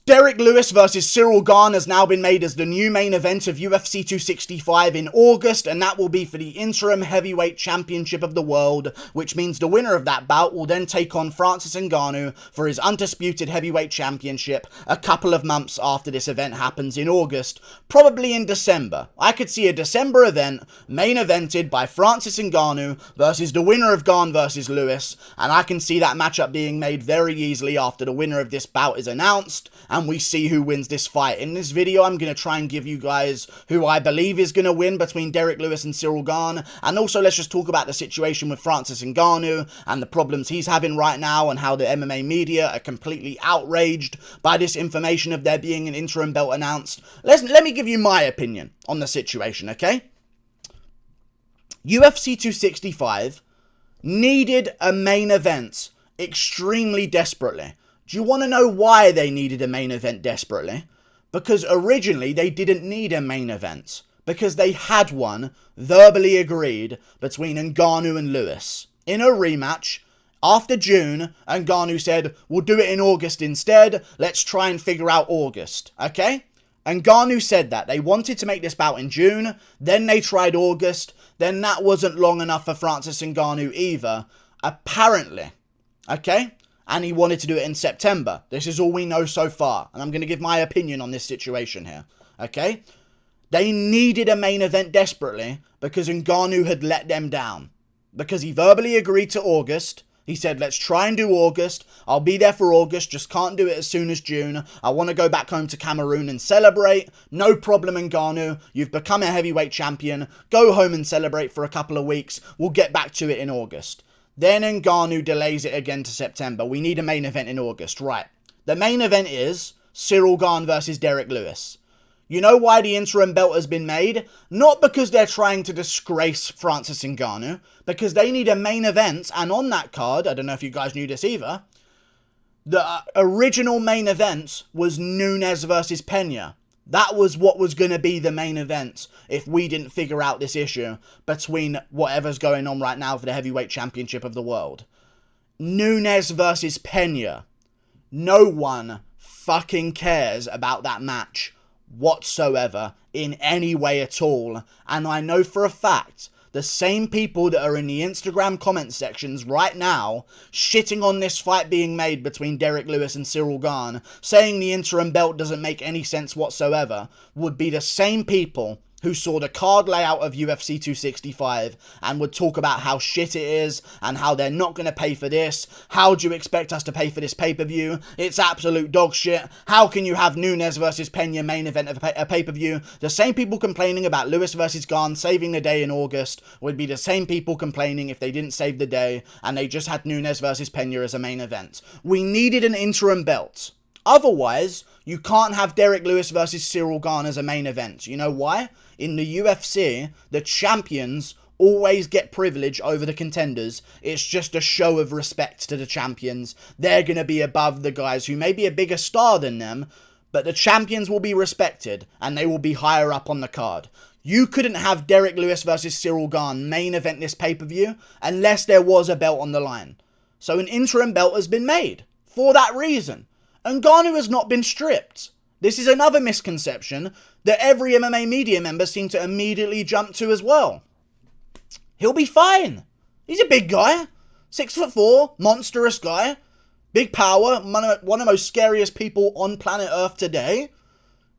Derrick Lewis versus Ciryl Gane has now been made as the new main event of UFC 265 in August, and that will be for the Interim Heavyweight Championship of the World, which means the winner of that bout will then take on Francis Ngannou for his undisputed heavyweight championship a couple of months after this event happens in August, probably in December. I could see a December event main evented by Francis Ngannou versus the winner of Gane versus Lewis, and I can see that matchup being made very easily after the winner of this bout is announced, and we see who wins this fight. In this video, I'm going to try and give you guys who I believe is going to win between Derrick Lewis and Ciryl Gane, and also let's just talk about the situation with Francis Ngannou and the problems he's having right now and how the MMA media are completely outraged by this information of there being an interim belt announced. Let me give you my opinion on the situation, okay? UFC 265 needed a main event extremely desperately. Do you want to know why they needed a main event desperately? Because originally they didn't need a main event, because they had one verbally agreed between Ngannou and Lewis. In a rematch, after June, Ngannou said, we'll do it in August instead, let's try and figure out August, okay? Ngannou said that. They wanted to make this bout in June, then they tried August, then that wasn't long enough for Francis Ngannou either, apparently, okay? And he wanted to do it in September. This is all we know so far. And I'm going to give my opinion on this situation here. Okay? They needed a main event desperately because Ngannou had let them down. Because he verbally agreed to August. He said, let's try and do August. I'll be there for August. Just can't do it as soon as June. I want to go back home to Cameroon and celebrate. No problem, Ngannou. You've become a heavyweight champion. Go home and celebrate for a couple of weeks. We'll get back to it in August. Then Ngannou delays it again to September. We need a main event in August. Right. The main event is Ciryl Gane versus Derrick Lewis. You know why the interim belt has been made? Not because they're trying to disgrace Francis Ngannou. Because they need a main event. And on that card, I don't know if you guys knew this either, the original main event was Nunes versus Pena. That was what was going to be the main event if we didn't figure out this issue between whatever's going on right now for the heavyweight championship of the world. Nunes versus Pena. No one fucking cares about that match whatsoever in any way at all. And I know for a fact the same people that are in the Instagram comment sections right now shitting on this fight being made between Derrick Lewis and Ciryl Gane, saying the interim belt doesn't make any sense whatsoever, would be the same people who saw the card layout of UFC 265 and would talk about how shit it is and how they're not going to pay for this. How do you expect us to pay for this pay-per-view? It's absolute dog shit. How can you have Nunes versus Pena main event of a pay-per-view? The same people complaining about Lewis versus Gane saving the day in August would be the same people complaining if they didn't save the day and they just had Nunes versus Pena as a main event. We needed an interim belt. Otherwise, you can't have Derrick Lewis versus Ciryl Gane as a main event. You know why? In the UFC, the champions always get privilege over the contenders. It's just a show of respect to the champions. They're going to be above the guys who may be a bigger star than them, but the champions will be respected and they will be higher up on the card. You couldn't have Derrick Lewis versus Ciryl Gane main event this pay-per-view unless there was a belt on the line. So an interim belt has been made for that reason. Ngannou has not been stripped. This is another misconception that every MMA media member seemed to immediately jump to as well. He'll be fine. He's a big guy. 6'4", monstrous guy. Big power, one of the most scariest people on planet Earth today.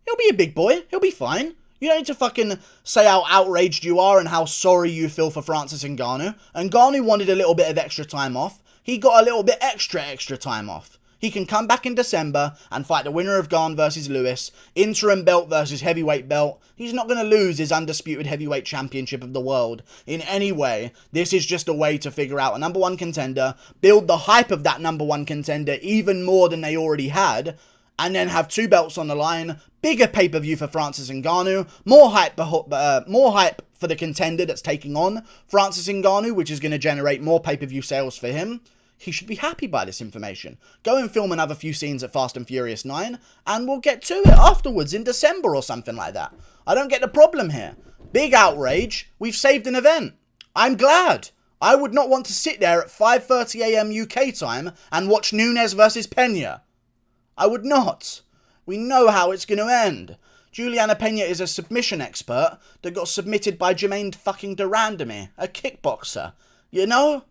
He'll be a big boy. He'll be fine. You don't need to fucking say how outraged you are and how sorry you feel for Francis Ngannou. Ngannou wanted a little bit of extra time off. He got a little bit extra time off. He can come back in December and fight the winner of Gane versus Lewis, interim belt versus heavyweight belt. He's not going to lose his undisputed heavyweight championship of the world in any way. This is just a way to figure out a number one contender, build the hype of that number one contender even more than they already had, and then have two belts on the line, bigger pay-per-view for Francis Ngannou, more hype for the contender that's taking on Francis Ngannou, which is going to generate more pay-per-view sales for him. He should be happy by this information. Go and film another few scenes at Fast and Furious 9, and we'll get to it afterwards in December or something like that. I don't get the problem here. Big outrage. We've saved an event. I'm glad. I would not want to sit there at 5:30 AM UK time and watch Nunes versus Pena. I would not. We know how it's going to end. Juliana Pena is a submission expert that got submitted by Jermaine fucking Durandamy, a kickboxer. You know?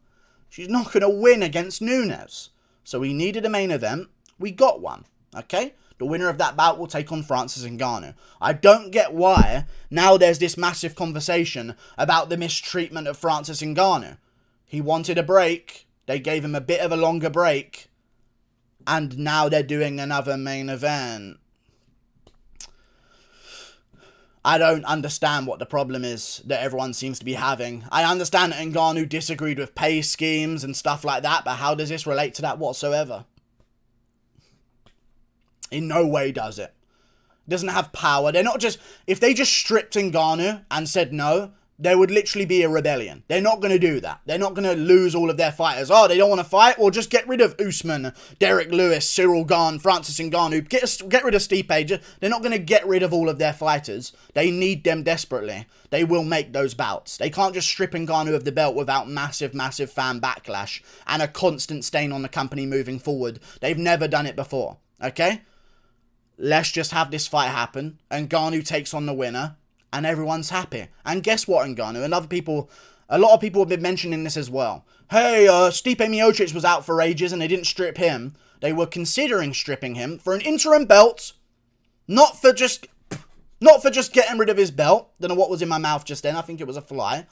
She's not going to win against Nunes. So we needed a main event. We got one. Okay? The winner of that bout will take on Francis Ngannou. I don't get why now there's this massive conversation about the mistreatment of Francis Ngannou. He wanted a break. They gave him a bit of a longer break. And now they're doing another main event. I don't understand what the problem is that everyone seems to be having. I understand that Ngannou disagreed with pay schemes and stuff like that, but how does this relate to that whatsoever? In no way does it. It doesn't have power. They're not just... If they just stripped Ngannou and said no, there would literally be a rebellion. They're not going to do that. They're not going to lose all of their fighters. Oh, they don't want to fight? Well, just get rid of Usman, Derrick Lewis, Ciryl Gane, Francis Ngannou. Get rid of Stipe. They're not going to get rid of all of their fighters. They need them desperately. They will make those bouts. They can't just strip Ngannou of the belt without massive, massive fan backlash and a constant stain on the company moving forward. They've never done it before. Okay? Let's just have this fight happen. Ngannou takes on the winner. And everyone's happy. And guess what, Ngannou? And a lot of people have been mentioning this as well. Hey, Stipe Miocic was out for ages and they didn't strip him. They were considering stripping him for an interim belt. Not for just getting rid of his belt. Don't know what was in my mouth just then. I think it was a fly.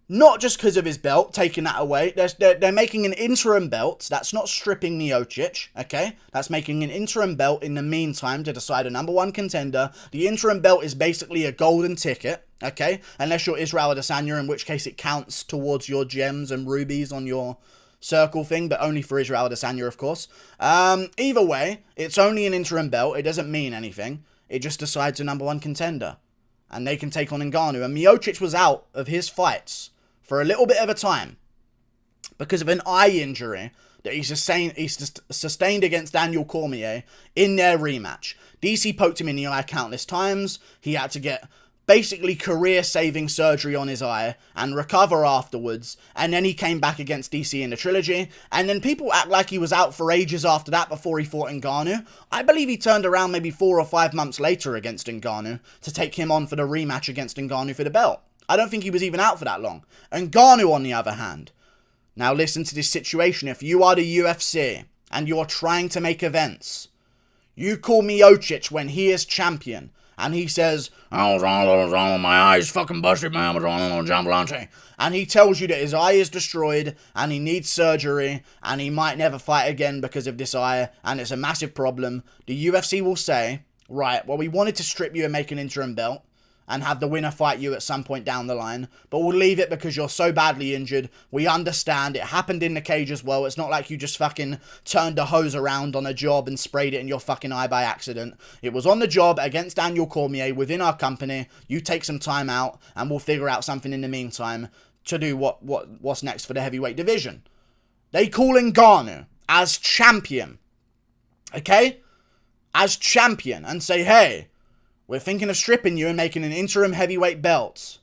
Not just because of his belt, taking that away. They're making an interim belt. That's not stripping Miocic, okay? That's making an interim belt in the meantime to decide a number one contender. The interim belt is basically a golden ticket, okay? Unless you're Israel Adesanya, in which case it counts towards your gems and rubies on your circle thing, but only for Israel Adesanya, of course. Either way, it's only an interim belt. It doesn't mean anything. It just decides a number one contender. And they can take on Ngannou. And Miocic was out of his fights for a little bit of a time because of an eye injury that he sustained against Daniel Cormier in their rematch. DC poked him in the eye countless times. He had to get basically career-saving surgery on his eye and recover afterwards. And then he came back against DC in the trilogy. And then people act like he was out for ages after that before he fought Ngannou. I believe he turned around maybe 4 or 5 months later against Ngannou to take him on for the rematch against Ngannou for the belt. I don't think he was even out for that long. Ngannou, on the other hand. Now listen to this situation. If you are the UFC and you're trying to make events, you call Miocic when he is champion and he says, "Oh, my eye's fucking busted, man. And he tells you that his eye is destroyed and he needs surgery and he might never fight again because of this eye and it's a massive problem. The UFC will say, right, well, we wanted to strip you and make an interim belt and have the winner fight you at some point down the line, but we'll leave it because you're so badly injured. We understand. It happened in the cage as well. It's not like you just fucking turned the hose around on a job and sprayed it in your fucking eye by accident. It was on the job against Daniel Cormier within our company. You take some time out and we'll figure out something in the meantime to do what's next for the heavyweight division." They call Ngannou as champion, okay? As champion, and say, hey, we're thinking of stripping you and making an interim heavyweight belt.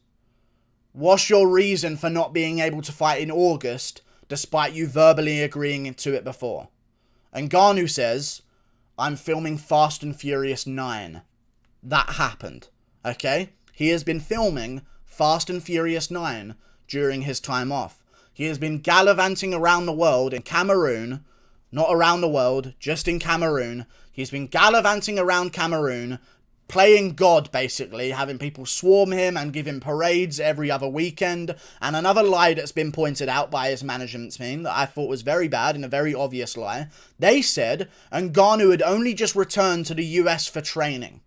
What's your reason for not being able to fight in August, despite you verbally agreeing to it before? Ngannou says, I'm filming Fast and Furious 9. That happened, okay? He has been filming Fast and Furious 9 during his time off. He has been gallivanting around the world in Cameroon, not around the world, just in Cameroon. He's been gallivanting around Cameroon, playing God, basically, having people swarm him and give him parades every other weekend. And another lie that's been pointed out by his management team that I thought was very bad and a very obvious lie. They said Ngannou had only just returned to the US for training.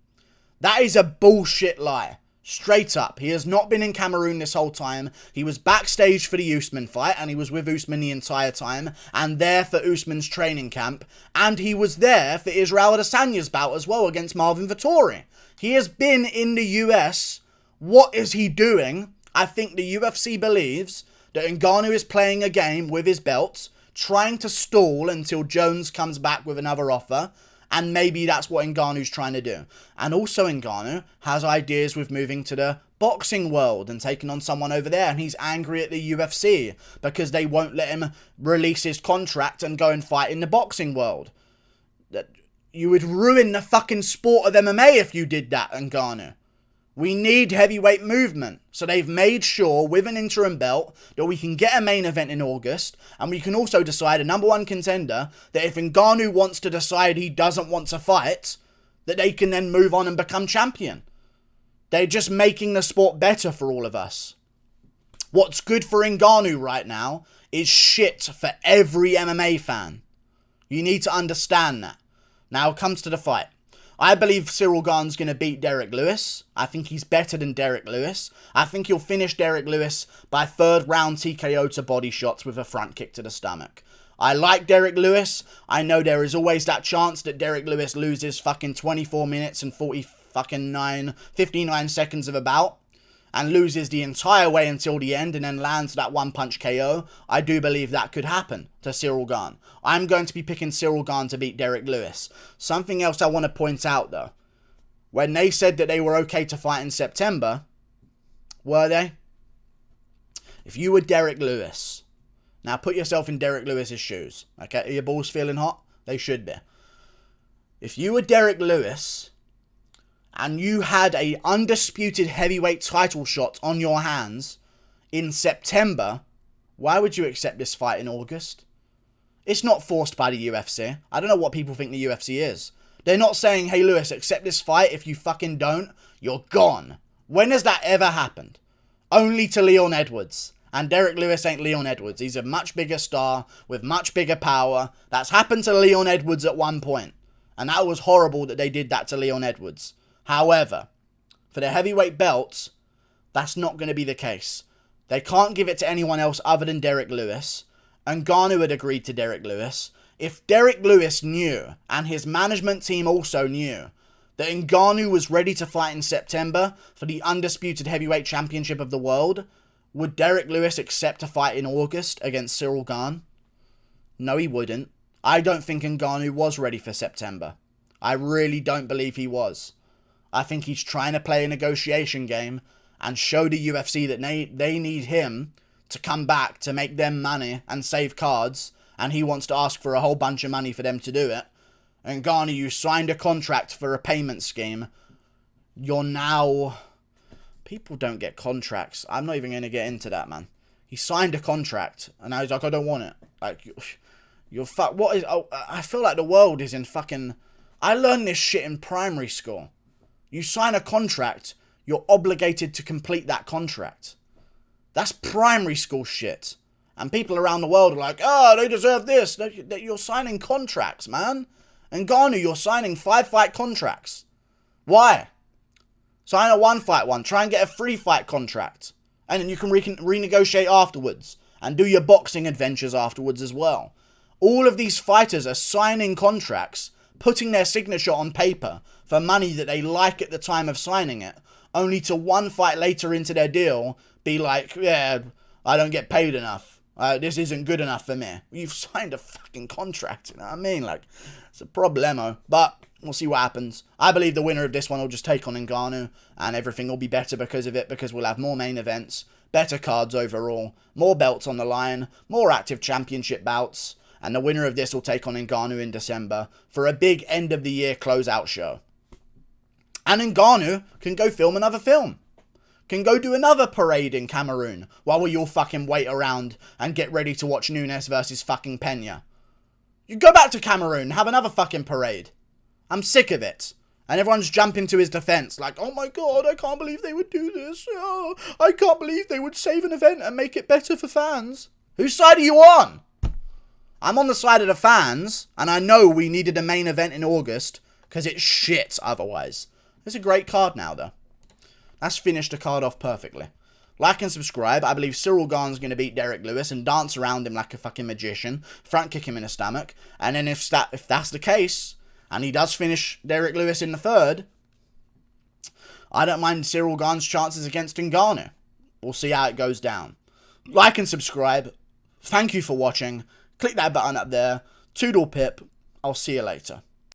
That is a bullshit lie. Straight up. He has not been in Cameroon this whole time. He was backstage for the Usman fight, and he was with Usman the entire time, and there for Usman's training camp, and he was there for Israel Adesanya's bout as well against Marvin Vettori. He has been in the US. What is he doing? I think the UFC believes that Ngannou is playing a game with his belts, trying to stall until Jones comes back with another offer, and maybe that's what Ngannou's trying to do. And also Ngannou has ideas with moving to the boxing world and taking on someone over there. And he's angry at the UFC because they won't let him release his contract and go and fight in the boxing world. You would ruin the fucking sport of MMA if you did that, Ngannou. We need heavyweight movement. So they've made sure with an interim belt that we can get a main event in August. And we can also decide a number one contender that if Ngannou wants to decide he doesn't want to fight, that they can then move on and become champion. They're just making the sport better for all of us. What's good for Ngannou right now is shit for every MMA fan. You need to understand that. Now it comes to the fight. I believe Ciryl Gane's going to beat Derrick Lewis. I think he's better than Derrick Lewis. I think he'll finish Derrick Lewis by third round TKO to body shots with a front kick to the stomach. I like Derrick Lewis. I know there is always that chance that Derrick Lewis loses fucking 24 minutes and 59 seconds of a bout and loses the entire way until the end and then lands that one punch KO. I do believe that could happen to Ciryl Gane. I'm going to be picking Ciryl Gane to beat Derrick Lewis. Something else I want to point out though. When they said that they were okay to fight in September, were they? If you were Derrick Lewis, now put yourself in Derrick Lewis's shoes. Okay, are your balls feeling hot? They should be. If you were Derrick Lewis and you had a undisputed heavyweight title shot on your hands in September, why would you accept this fight in August? It's not forced by the UFC. I don't know what people think the UFC is. They're not saying, hey Lewis, accept this fight. If you fucking don't, you're gone. When has that ever happened? Only to Leon Edwards. And Derrick Lewis ain't Leon Edwards. He's a much bigger star with much bigger power. That's happened to Leon Edwards at one point. And that was horrible that they did that to Leon Edwards. However, for the heavyweight belts, that's not going to be the case. They can't give it to anyone else other than Derrick Lewis. And Ngannou had agreed to Derrick Lewis. If Derrick Lewis knew, and his management team also knew, that Ngannou was ready to fight in September for the undisputed heavyweight championship of the world, would Derrick Lewis accept a fight in August against Ciryl Gane? No, he wouldn't. I don't think Ngannou was ready for September. I really don't believe he was. I think he's trying to play a negotiation game and show the UFC that they need him to come back to make them money and save cards, and he wants to ask for a whole bunch of money for them to do it. And Ngannou, you signed a contract for a payment scheme. You're now... People don't get contracts. I'm not even going to get into that, man. He signed a contract, and I was like, I don't want it. Like, you're fuck... What is... Oh, I feel like the world is in fucking... I learned this shit in primary school. You sign a contract, you're obligated to complete that contract. That's primary school shit. And people around the world are like, oh, they deserve this. You're signing contracts, man. And Ngannou, you're signing 5-fight contracts. Why? Sign a 1-fight one. Try and get a 3-fight contract. And then you can renegotiate afterwards. And do your boxing adventures afterwards as well. All of these fighters are signing contracts, putting their signature on paper for money that they like at the time of signing it, only to one fight later into their deal be like, yeah, I don't get paid enough. This isn't good enough for me. You've signed a fucking contract, you know what I mean? Like, it's a problemo. But we'll see what happens. I believe the winner of this one will just take on Ngannou, and everything will be better because of it, because we'll have more main events, better cards overall, more belts on the line, more active championship bouts, and the winner of this will take on Ngannou in December for a big end-of-the-year closeout show. And Ngannou can go film another film. Can go do another parade in Cameroon while we all fucking wait around and get ready to watch Nunes versus fucking Pena. You go back to Cameroon and have another fucking parade. I'm sick of it. And everyone's jumping to his defense like, oh my god, I can't believe they would do this. Oh, I can't believe they would save an event and make it better for fans. Whose side are you on? I'm on the side of the fans, and I know we needed a main event in August because it's shit otherwise. It's a great card now, though. That's finished the card off perfectly. Like and subscribe. I believe Ciryl Gane's going to beat Derrick Lewis and dance around him like a fucking magician. Front kick him in the stomach. And then if that's the case, and he does finish Derrick Lewis in the third, I don't mind Ciryl Gane's chances against Ngannou. We'll see how it goes down. Like and subscribe. Thank you for watching. Click that button up there. Toodle pip. I'll see you later.